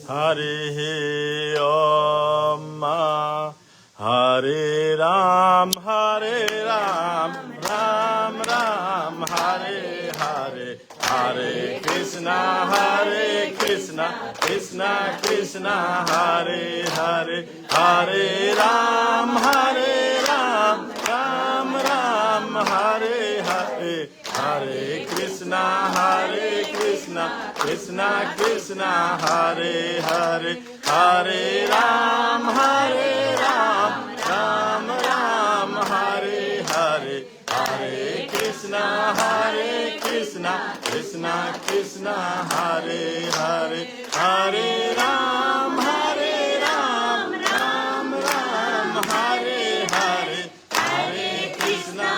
हरिः ओम हरे राम राम राम हरे हरे हरे कृष्णा कृष्णा कृष्णा हरे हरे हरे राम राम राम हरे हरे हरे कृष्णा कृष्णा कृष्णा हरे हरे हरे राम राम राम हरे हरे हरे कृष्णा कृष्णा कृष्णा हरे हरे हरे राम राम राम हरे हरे हरे कृष्णा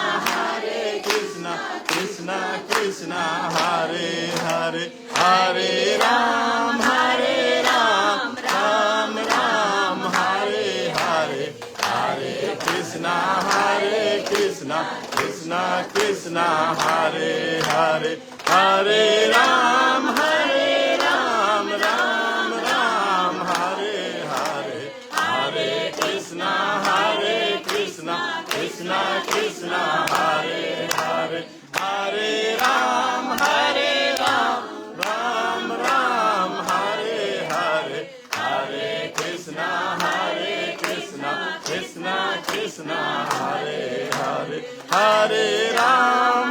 कृष्णा कृष्णा हरे हरे हरे राम राम राम हरे हरे हरे कृष्णा कृष्णा कृष्णा हरे हरे हरे राम राम राम हरे हरे हरे कृष्णा कृष्णा कृष्णा हरे हरे हरे राम राम राम हरे हरे हरे कृष्णा कृष्णा कृष्णा हरे हरे हरे राम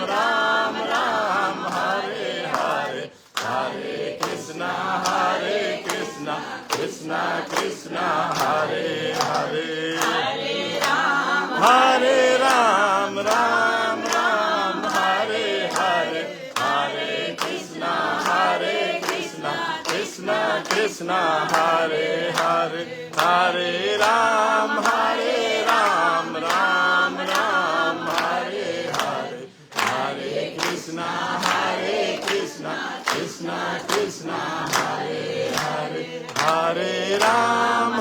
राम राम हरे हरे हरे कृष्णा कृष्णा कृष्णा हरे हरे हरे राम राम हरे हरे हरे कृष्णा कृष्णा हरे हरे हरे राम राम हरे हरे हरे कृष्णा कृष्णा हरे हरे हरे राम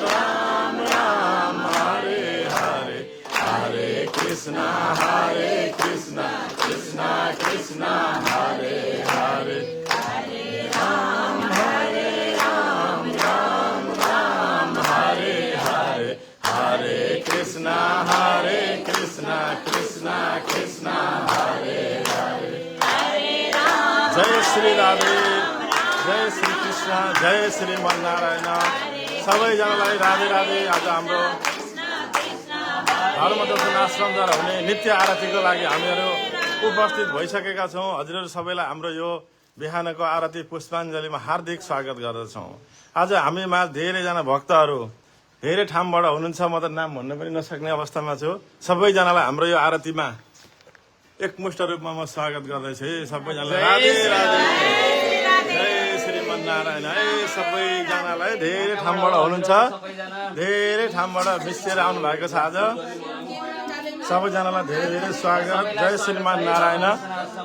राम हरे हरे हरे कृष्णा कृष्णा हरे हरे राम हरे हरे हरे कृष्णा कृष्णा हरे हरे जय श्री राधे जय श्री कृष्ण जय श्री नारायण सबैजनालाई राधे राधे। आज हाम्रो धर्मदर्शन आश्रमद्वारा हुने नित्य आरतीको लागि हामीहरू उपस्थित भइसकेका छौँ। हजुरहरू सबैलाई हाम्रो यो बिहानको आरती पुष्पाञ्जलीमा हार्दिक स्वागत गर्दछौँ। आज हामीमा धेरैजना भक्तहरू धेरै ठाउँबाट हुनुहुन्छ, म त नाम भन्न पनि नसक्ने अवस्थामा छु। सबैजनालाई हाम्रो यो आरतीमा एकमुष्ट रूपमा म स्वागत गर्दैछु। सबैजनालाई राधे राधे जय श्रीमन नारायण। है सबैजनालाई धेरै ठाउँबाट हुनुहुन्छ, धेरै ठाउँबाट मिसिएर आउनु भएको छ। आज सबैजनालाई धेरै धेरै स्वागत। जय श्रीमान नारायण।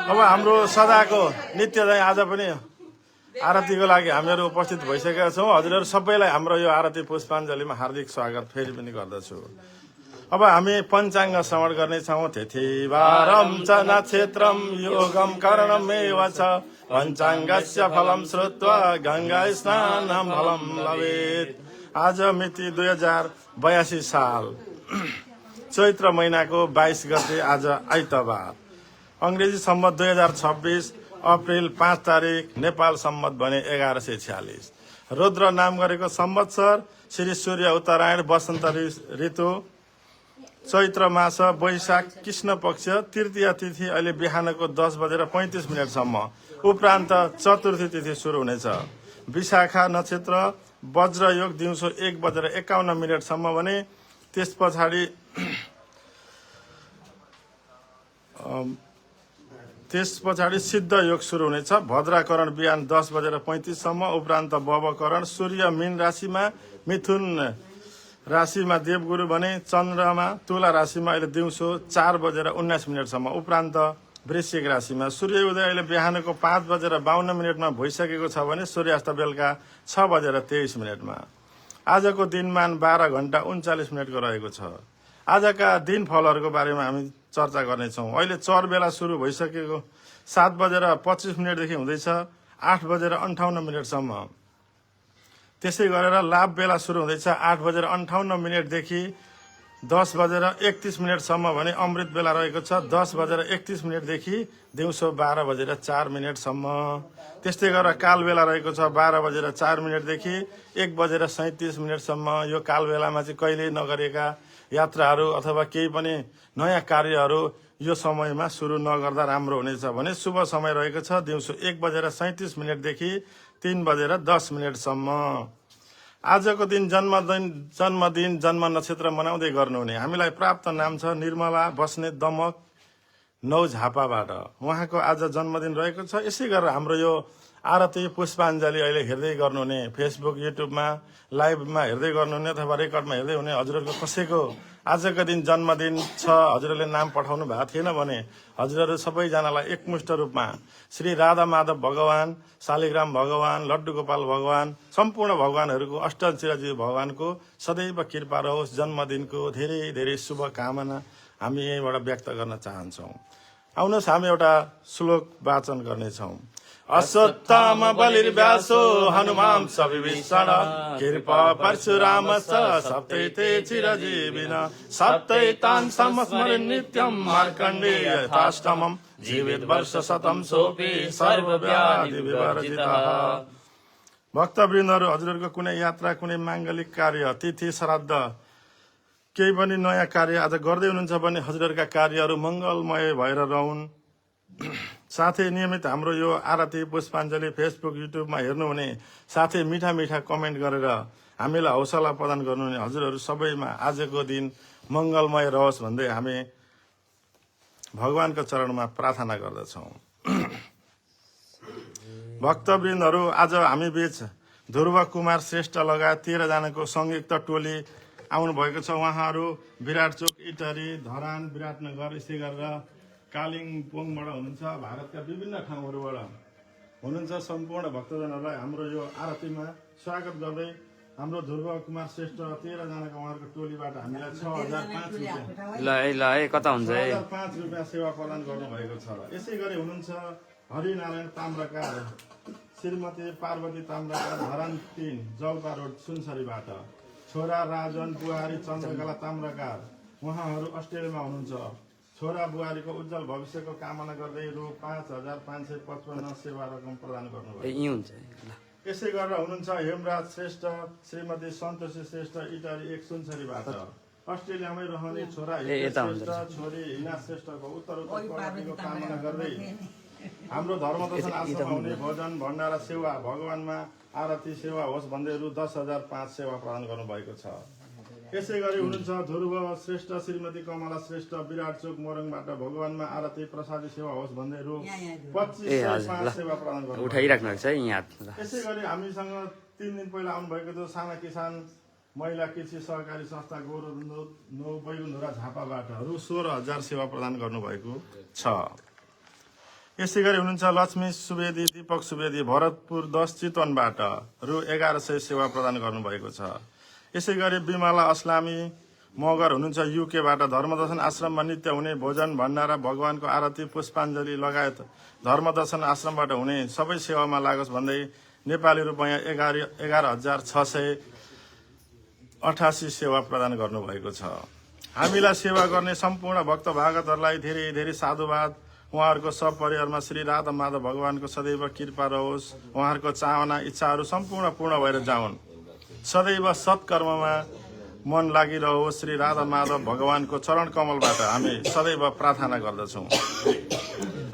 अब हाम्रो सदाको नित्य चाहिँ आज पनि आरतीको लागि हामीहरू उपस्थित भइसकेका छौँ। हजुरहरू सबैलाई हाम्रो यो आरती पुष्पाञ्जलीमा हार्दिक स्वागत फेरि पनि गर्दछु। अब हामी पञ्चाङ्ग श्रवण गर्नेछौँ। तिथिवारं च नक्षत्रं योगं करणमेव च पञ्चाङ्गस्य फलं श्रुत्वा गङ्गा स्नानं फलं लभेत्। आज मिति 2082 साल चैत्र महिनाको 22 गते आज आइतबार, अङ्ग्रेजी सम्मत 2026 अप्रिल 5 तारिक, नेपाल सम्मत भने 1146। रुद्र नाम गरेको संवत्सर श्री सूर्य उत्तरायण वसन्त ऋतु चैत्र मास वैशाख कृष्ण पक्ष तृतीय तिथि अहिले बिहानको 10:35 उपरान्त चतुर्थी तिथि सुरु हुनेछ। विशाखा नक्षत्र वज्र योग दिउँसो 1:51 भने त्यस पछाडि सिद्ध योग सुरु हुनेछ। भद्राकरण बिहान 10:35 उपरान्त बवकरण। सूर्य मीन राशिमा, मिथुन राशिमा देवगुरु भने चन्द्रमा तुला राशिमा अहिले दिउँसो 4:19 उपरान्त वृश्चिक राशिमा। सूर्योदय अहिले बिहानको 5:52 भइसकेको छ भने सूर्यास्त बेलुका 6:23। आजको दिनमान 12 घण्टा 39 रहेको छ। आजका दिन फलहरूको बारेमा हामी चर्चा गर्नेछौँ। अहिले चर बेला सुरु भइसकेको 7:25 देखि हुँदैछ। 8:58 त्यसै गरेर लाभ बेला सुरु हुँदैछ 8:58 10:31 भने अमृत बेला रहेको छ 10:31 दिउँसो 12:04 त्यस्तै गरेर काल बेला रहेको छ 12:04 1:37 यो काल बेलामा चाहिँ कहिले नगरेका यात्राहरू अथवा केही पनि नयाँ कार्यहरू यो समयमा सुरु नगर्दा राम्रो हुनेछ भने शुभ समय रहेको छ दिउँसो 1:37 3:10 आजको दिन जन्म नक्षत्र मनाउँदै गर्नुहुने हामीलाई प्राप्त नाम छ निर्मला बस्नेत दमक 9 झापाबाट उहाँको आज जन्मदिन रहेको छ। यसै गरेर हाम्रो यो आरती पुष्पाञ्जली अहिले हेर्दै गर्नुहुने फेसबुक युट्युबमा लाइभमा हेर्दै गर्नुहुने अथवा रेकर्डमा हेर्दै हुने हजुरहरूको कसैको आजको दिन जन्मदिन छ हजुरहरूले नाम पठाउनु भएको थिएन भने हजुरहरू सबैजनालाई एकमुष्ट रूपमा श्री राधा माधव भगवान शालिग्राम भगवान लड्डु गोपाल भगवान सम्पूर्ण भगवानहरूको अष्टचिरञ्जीवी भगवानको सदैव कृपा रहोस्। जन्मदिनको धेरै धेरै शुभकामना हामी यहीँबाट व्यक्त गर्न चाहन्छौँ। आउनुहोस् हामी एउटा श्लोक वाचन गर्नेछौँ। अश्वत्थाम बलिर्व्यासो हनुमान सविभीषण कृपा परशुराम सप्तैते चिरजीविन सप्तैतान् संस्मरन् नित्यं मार्कण्डेय यथाष्टमम् जीवित वर्ष शतं सोऽपि सर्वव्याधि विवर्जितः। भक्तवृन्दहरू हजुरहरूको कुनै यात्रा कुनै माङ्गलिक कार्य तिथि श्राद्ध केही पनि नयाँ कार्य आज गर्दै हुनुहुन्छ भने हजुरहरूका कार्यहरू मङ्गलमय भएर रहन्। साथै नियमित हाम्रो यो आरती पुष्पाञ्जली फेसबुक युट्युबमा हेर्नुहुने साथै मिठा मिठा कमेन्ट गरेर हामीलाई हौसला प्रदान गर्नुहुने हजुरहरू सबैमा आजको दिन मङ्गलमय रहोस् भन्दै हामी भगवानको चरणमा प्रार्थना गर्दछौँ। भक्तवृन्दहरू आज हामी बीच ध्रुव कुमार श्रेष्ठ लगायत 13 जनाको संयुक्त टोली आउनुभएको छ। उहाँहरू विराटचोक इटहरी धरान विराटनगर यसै गरेर कालिम्पोङबाट हुनुहुन्छ। भारतका विभिन्न ठाउँहरूबाट हुनुहुन्छ। सम्पूर्ण भक्तजनहरूलाई हाम्रो यो आरतीमा स्वागत गर्दै हाम्रो ध्रुव कुमार श्रेष्ठ 13 जनाको उहाँहरूको टोलीबाट हामीलाई 6,005 रुपियाँ सेवा प्रदान गर्नुभएको छ। यसै गरी हुनुहुन्छ हरिनारायण ताम्राकार श्रीमती पार्वती ताम्राकार धरान 3 जलपा रोड सुनसरीबाट छोरा राजन बुहारी चन्द्रकला ताम्राकार उहाँहरू अस्ट्रेलियामा हुनुहुन्छ। छोरा बुहारीको उज्जवल भविष्यको कामना गर्दै रु 5,555 सेवा रकम प्रदान गर्नुभयो। यसै गरेर हुनुहुन्छ हेमराज श्रेष्ठ श्रीमती सन्तोषी श्रेष्ठ इटारी 1 सुनसरीबाट अस्ट्रेलियामै रहने छोरा श्रेष्ठ छोरी हिना श्रेष्ठको उत्तरोत्तर प्रगतिको कामना गर्दै हाम्रो धर्मदर्शन आश्रममा हुने भोजन भण्डारा सेवा भगवानमा आरती सेवा होस् भन्दै रु 10,005 सेवा प्रदान गर्नुभएको छ। यसै गरी हुनुहुन्छ ध्रुव श्रेष्ठ श्रीमती कमला श्रेष्ठ विराटचोक मोरङबाट भगवानमा आरती प्रसादी सेवा होस् भन्दै रु 25,005 सेवा प्रदान गर्नुभएको छ। यसै गरी हामीसँग 3 दिन पहिला आउनुभएको थियो साना किसान महिला कृषि सहकारी संस्था बैगुन्धुरा झापाबाट रु 16,000 सेवा प्रदान गर्नुभएको छ। यसै गरी हुनुहुन्छ लक्ष्मी सुवेदी दीपक सुवेदी भरतपुर 10 चितवनबाट रु 1,100 सेवा प्रदान गर्नुभएको छ। यसै गरी बिमला अस्लामी मगर हुनुहुन्छ युकेबाट धर्मदर्शन आश्रममा नित्य हुने भोजन भण्डारा भगवानको आरती पुष्पाञ्जली लगायत धर्मदर्शन आश्रमबाट हुने सबै सेवामा लागोस् भन्दै नेपाली रुपैयाँ 11,688 सेवा प्रदान गर्नुभएको छ। हामीलाई सेवा गर्ने सम्पूर्ण भक्त भागतहरूलाई धेरै धेरै साधुवाद। उहाँहरूको सपरिवारमा श्री राधा माधव भगवानको सदैव कृपा रहोस्। उहाँहरूको चाहना इच्छाहरू सम्पूर्ण पूर्ण भएर जाउन्। सदैव सत्कर्ममा मन लागिरहोस्। श्री राधा माधव भगवानको चरण कमलबाट हामी सदैव प्रार्थना गर्दछौँ।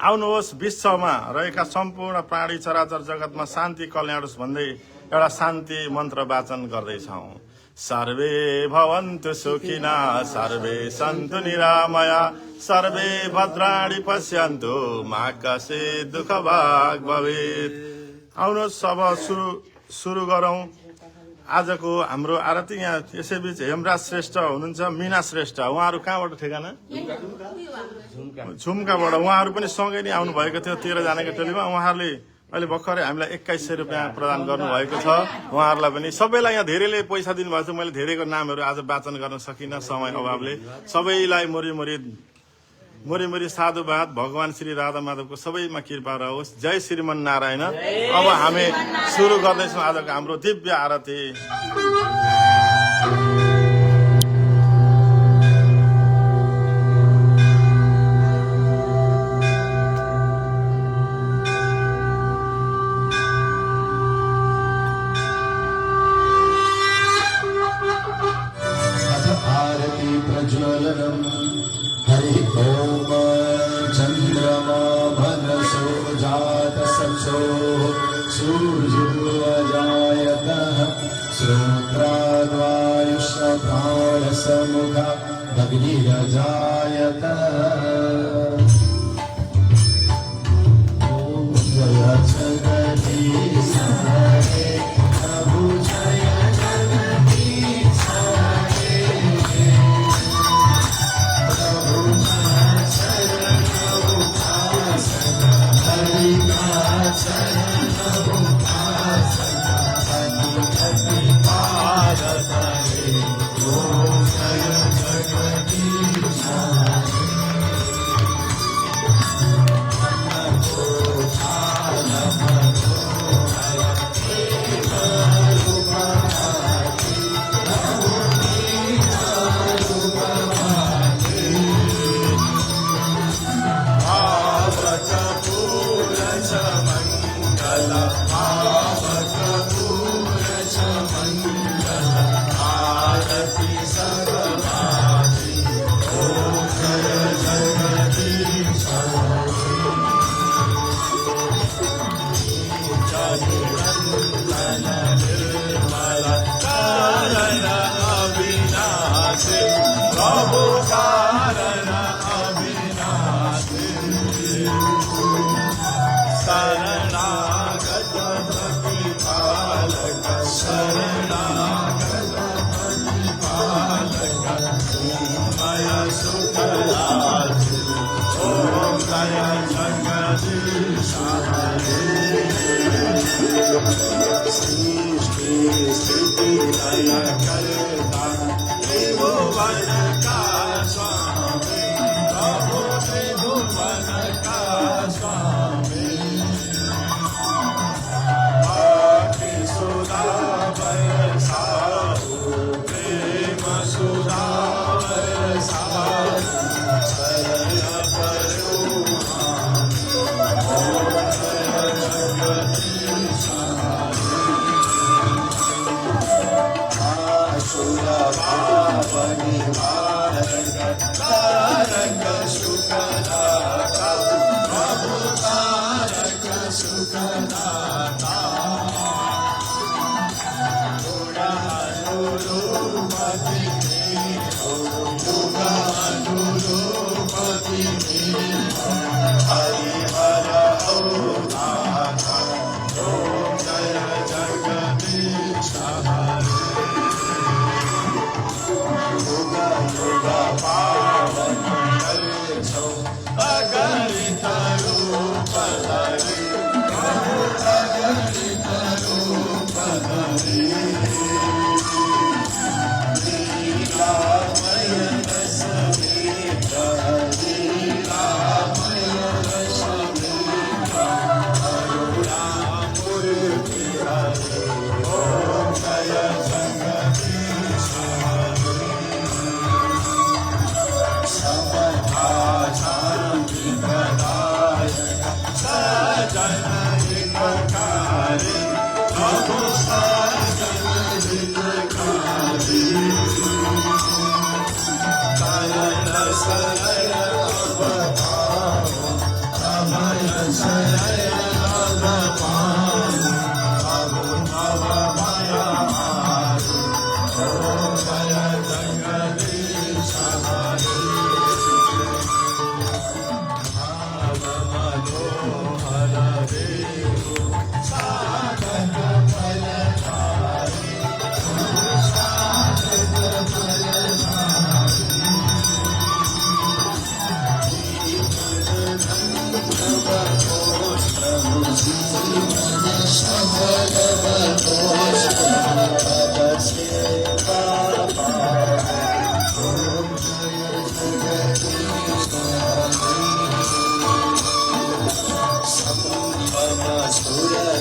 आउनुहोस् विश्वमा रहेका सम्पूर्ण प्राणी चराचर जगतमा शान्ति कल्याण होस् भन्दै एउटा शान्ति मन्त्र वाचन गर्दैछौँ। सर्वे भवन्तु सुखिना सर्वे सन्तु निरामया सर्वे भद्राणि पश्यन्तु मा कश्चित् दुःख भाग भवेत्। आउनुहोस् सब सुरु गरौँ आजको हाम्रो आरती। यहाँ यसैबीच हेमराज श्रेष्ठ हुनुहुन्छ मीना श्रेष्ठ उहाँहरू कहाँबाट ठेगाना झुम्काबाट उहाँहरू पनि सँगै नै आउनु भएको थियो 13 जनाको टोलीमा। उहाँहरूले अहिले भर्खरै हामीलाई 2,100 रुपियाँ प्रदान गर्नुभएको छ। उहाँहरूलाई पनि सबैलाई यहाँ धेरैले पैसा दिनुभएको छ। मैले धेरैको नामहरू आज वाचन गर्न सकिनँ समय अभावले। सबैलाई मोरी मुरी मुरी साधुवाद भगवान श्री राधा माधवको सबैमा कृपा रहोस्। जय श्रीमन नारायण। अब हामी सुरु गर्दैछौँ आजको हाम्रो दिव्य आरती। हरि ओम चंद्रमा मनसो जात सचो सूर्यो अजायतः श्रोत्राद्वायुष प्राणसमुख अग्निरजायतः। ओम जय जगदीश हरे प्रभु जय जगदीश हरे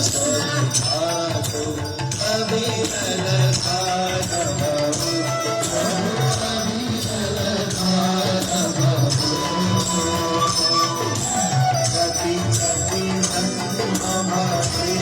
सद्भातो अविरल भागवो सती सती हमारे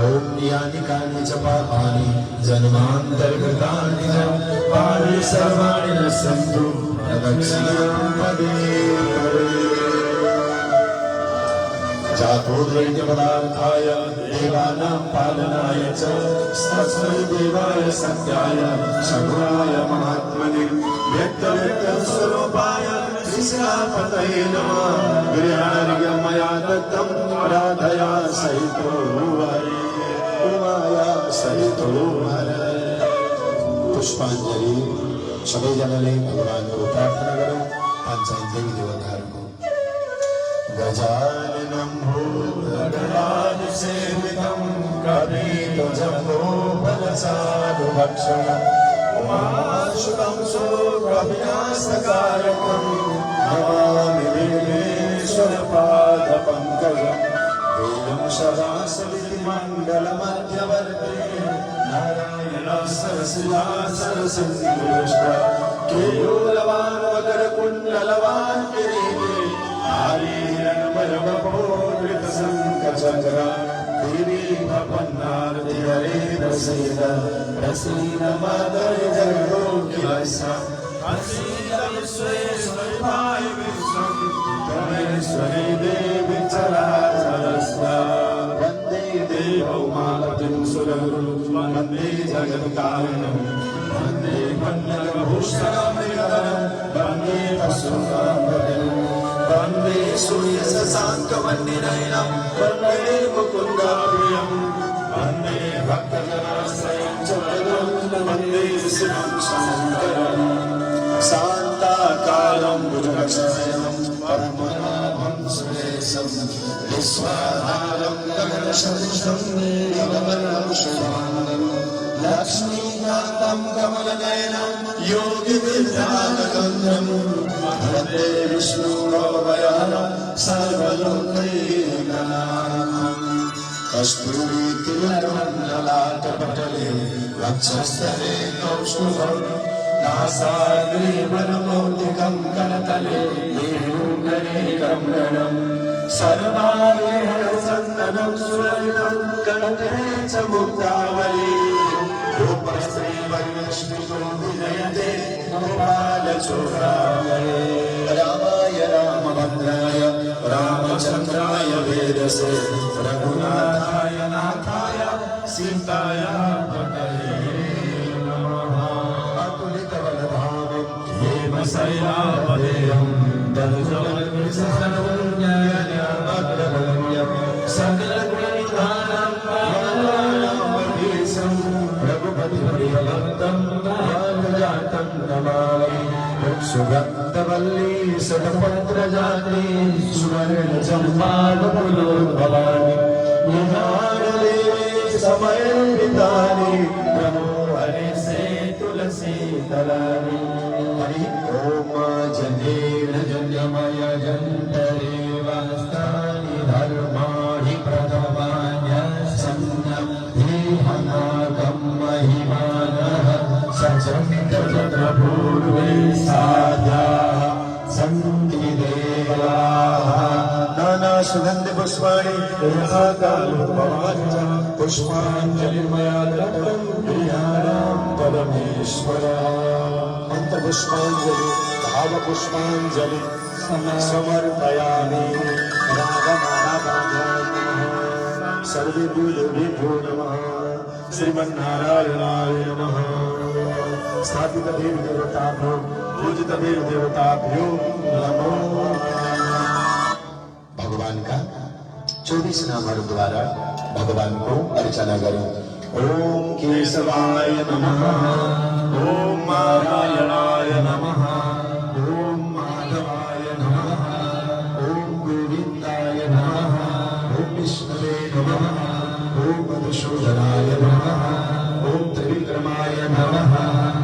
ओम यानि कानि च पापानि जन्मान्तर्गतानि च पापि सर्वाणि नश्यन्तु प्रदक्षिणां पदे जातो दैत्यपदार्थाय देवानां पालनाय च तस्मै देवाय सत्याय शङ्कराय महात्मने व्यक्तस्वरूपाय श्रीशापतये नमः गृहार्घ्यं मया दत्तं राधया सहितो हरे उमाया सहितो हरे पुष्पाञ्जलि सबैजनाले भगवानको प्रार्थना गरौँ पञ्चायत देवी देवताहरूको गजाननं भूतगणाधिसेवितं कपितजम्बोफलसाधुभक्षणम् उमासुतं शोकविनाशकारकं नमामि विघ्नेश्वरपादपङ्कजं वेदं सदा सवितिमण्डलमध्यवर्ते नारायणः सरसिजा सरसिंहकृष्ण केयूरवान् मकरकुण्डलवान् किरीटे आलीरणमयवपोधृतशङ्खचक्र देवी प्रपन्नारति हरे प्रसीद मातरि जगदोऽखिलस्य प्रसीद विश्वेश्वराय विश्वं त्वमेश्वरी देवी चराचरस्य वन्दे देवौ मालतीं सुरगुरुं वन्दे जगत्कारणं वन्दे पन्नगभूषणं वन्दे वसुधां वन्दे सूर्यशशाङ्कमन्दिरैनं वन्दे मुकुन्दाप्रियं वन्दे भक्तजनाश्रयं च वन्दे शिवं शङ्करं शान्ताकारं भुजगशयनं परमनाभं सुरेशं विश्वाधारं गगनसदृशं नीलवर्णभूषणं लक्ष्मीकान्तं कमलनयनं योगिविद्यानगन्धं वन्दे विष्णुभवयानं सर्वलोकैकनाथं कस्तूरीतिलकमललाटपटले वक्षस्थले कौस्तुभं नासाग्रे वरमौलिकं करतले मेरुकरे कम्रणं सर्वाभीष्टचन्दनं सुललितं कण्ठे च मुक्तावली रूपश्रीवर्णश्रीतो विजयते गोपालचूडामणि रामाय रामभद्राय रामचन्द्राय वेदसे रघुनाथाय नाथाय सीताय पतये नमः अतुलितबलधामं हेमशैलावदेहं दनुजवन्विषहरवन्यायमग्रगम्यं सकलगुणनिधानं पावनानामधीशं रघुपतिप्रियभक्तं भानुजातं नमामि सप्तवल्ली सटपत्रजाति सुवर्णचम्पावपुलोद्भवानि निहारदेवे समयन्वितानि नमो हरे से तुलसी दलानि हरि ओम जनेन जन्यमय जन्तरे वास्तानि धर्माणि प्रथमान्यसन्नं देहनागं महिमानः सचन्द्र पूर्वे साध्याः सन्ति देवाः नाना सुगन्ध पुष्पाणि पुष्पाञ्जलिर्मया दत्तं प्रियाणां परमेश्वर मंत्र पुष्पाञ्जलि भाव पुष्पाञ्जलि समर्पयामि सर्वेभ्यो नमः श्रीमन्नारायणाय नमः स्थापित देव देवताभ्यो पूजित देव देवताभ्यो नमो भगवान का 24 नामों द्वारा भगवान को अर्चना करें। ओम केशवाय नमः, ओम नारायणाय नमः, ओम माधवाय नमः, ओम गोविंदाय नमः, ओम विष्णुवे नमः, ओम मधुसूदनाय नमः, ओम त्रिविक्रमाय नमः,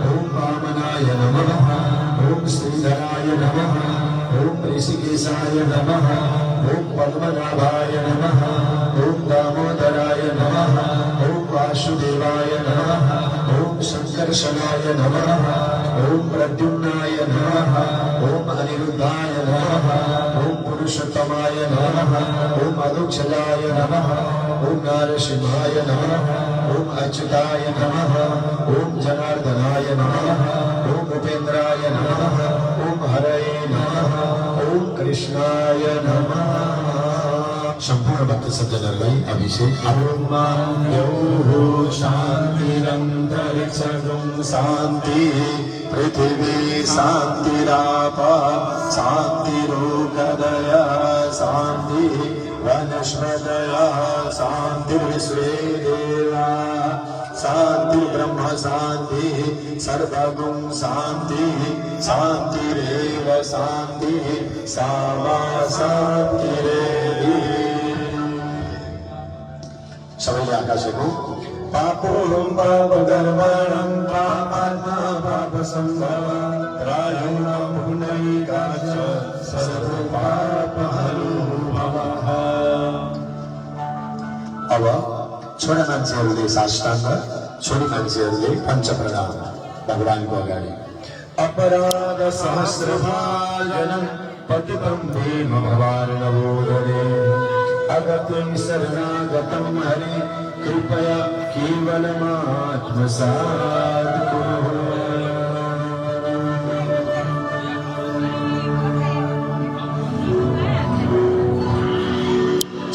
ओम वामनाय नमः, ओम श्रीधराय नमः, ओम ऋषिकेशाय नमः, ओम पद्मनाभाय नमः, ओम दामोदराय नमः, ओम वासुदेवाय नमः, ओम संकर्षणाय नमः, ओम प्रद्युम्नाय नमः, ओम अनिरुद्धाय नमः, ओम पुरुषोत्तमाय नमः, ओम अधोक्षजाय नमः, ओम नारसिंहाय नमः, ओम अच्युताय नमः, ओम जनार्दनाय नमः, ओम उपेन्द्राय नमः, ओम हरये नमः, ओम कृष्णाय नमः। संपूर्ण भक्त सज्जनहरूलाई अभिषेक। ओम द्यौः शान्तिरन्तरिक्षं शान्ति पृथिवी शान्तिराप शान्तिरोगदया शान्ति वनस्पतयः शान्तिर्विश्वे देवा शान्तिर्ब्रह्म शान्तिः सर्वगुण शान्तिः शान्तिरेव शान्तिः सा मा शान्तिरेधि। सबैले आकाशको पापोहं पापकर्मणं पापात्मा पापसम्भवं त्रायं पुण्यैकाच सर्वपापहरो भवः। अब छोरा मान्छेहरूले साष्टाङ्ग, छोरी मान्छेहरूले पञ्च प्रणाम भगवानको अगाडि। अपराध सहस्रभाजनं पतितं भीम भवान् नवोदरे अगतं शरणागतं हरि कृपया केवलमात्मसात् कुरु।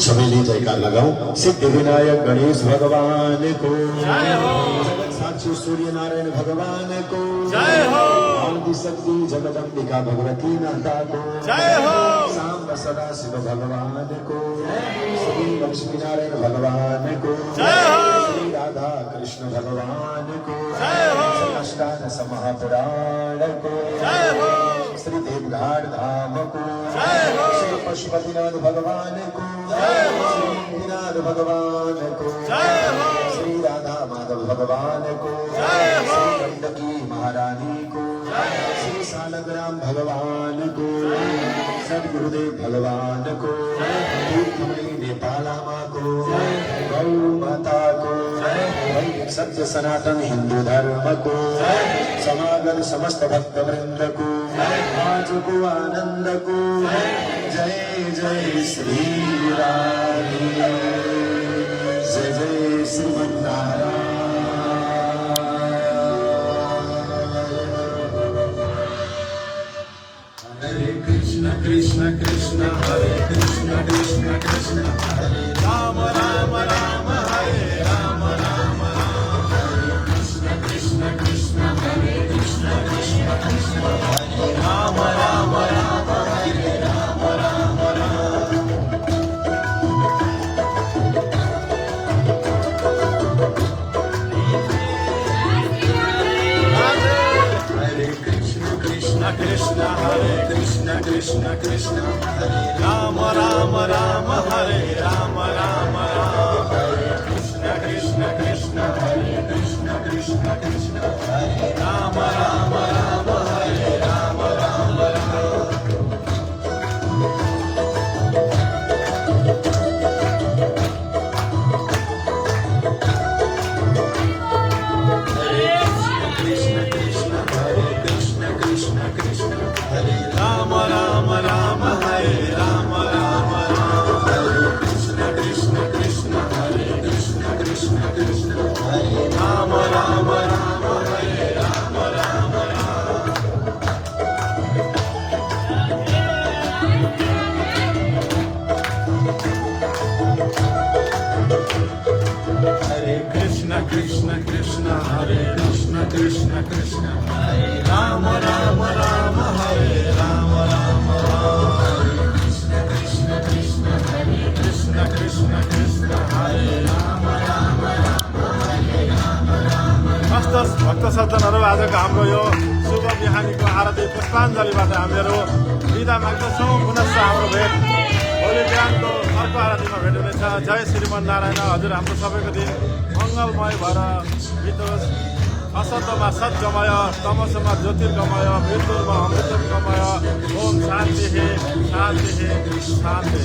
सबैले जयकार लगाऊ। सिद्धि विनायक गणेश भगवान को जय हो। जगत साक्षी सूर्य नारायण भगवान को जय हो। आदि शक्ति जगदम्बिका भगवती माता को जय हो। सांब सदा शिव भगवान को श्री लक्ष्मी नारायण भगवान को जय हो। श्री राधा कृष्ण भगवान को जय हो। अष्टादश महापुराण को जय हो। श्री देवघाट धाम को जय हो। श्री पशुपतिनाथ भगवान को जय हो। श्री विनाथ भगवान को जय हो। श्री राधा माधव भगवान को जय हो। श्री गंडकी महारानी को जय हो। श्री सालग्राम भगवान को सदगुरुदेव भगवान को तीर्थमणि नेपालामा को गौ माता को सत्य सनातन हिंदू धर्म को समागम समस्त भक्त वृंद को आज को आनंद को जय जय श्री राम जय जय श्रीमन्नारायण। हरे कृष्ण कृष्ण कृष्ण हरे कृष्ण कृष्ण कृष्ण हरे राम राम राम हरे राम राम राम हरे कृष्ण कृष्ण कृष्ण हरे कृष्ण कृष्ण कृष्ण हरे राम राम राम हरे राम राम राम। हरे कृष्ण कृष्ण कृष्ण हरे राम राम राम हरे राम राम राम कृष्ण कृष्ण हरे कृष्ण कृष्ण कृष्ण हरे राम राम राम हरे राम राम राम राम राम राम हरे राम राम राम कृष्ण कृष्ण कृष्ण हरे कृष्ण कृष्ण कृष्ण हरे राम राम राम हरे राम राम राम हरे कृष्ण कृष्ण कृष्ण हरे कृष्ण कृष्ण कृष्ण हरे राम राम राम हरे राम राम राम कृष्ण कृष्ण कृष्ण हरे कृष्ण कृष्ण कृष्ण हरे राम राम राम हरे राम राम कस्तो भक्त सज्जनहरू आजको हाम्रो यो शुभ बिहानीको आरती पुष्पाञ्जलीबाट हामीहरू बिदा माग्दछौँ पुनश्च हाम्रो भेट भोलि बिहानको अर्को आरतीमा भेट हुनेछ जय श्रीमन नारायण हजुर हाम्रो सबैको दिन मङ्गलमय भएर बितोस् असतमा सद्गमय तमसमा ज्योतिर्गमय मृत्युर्मा अमृतर्गमय ओम शान्ति शान्ति शान्ति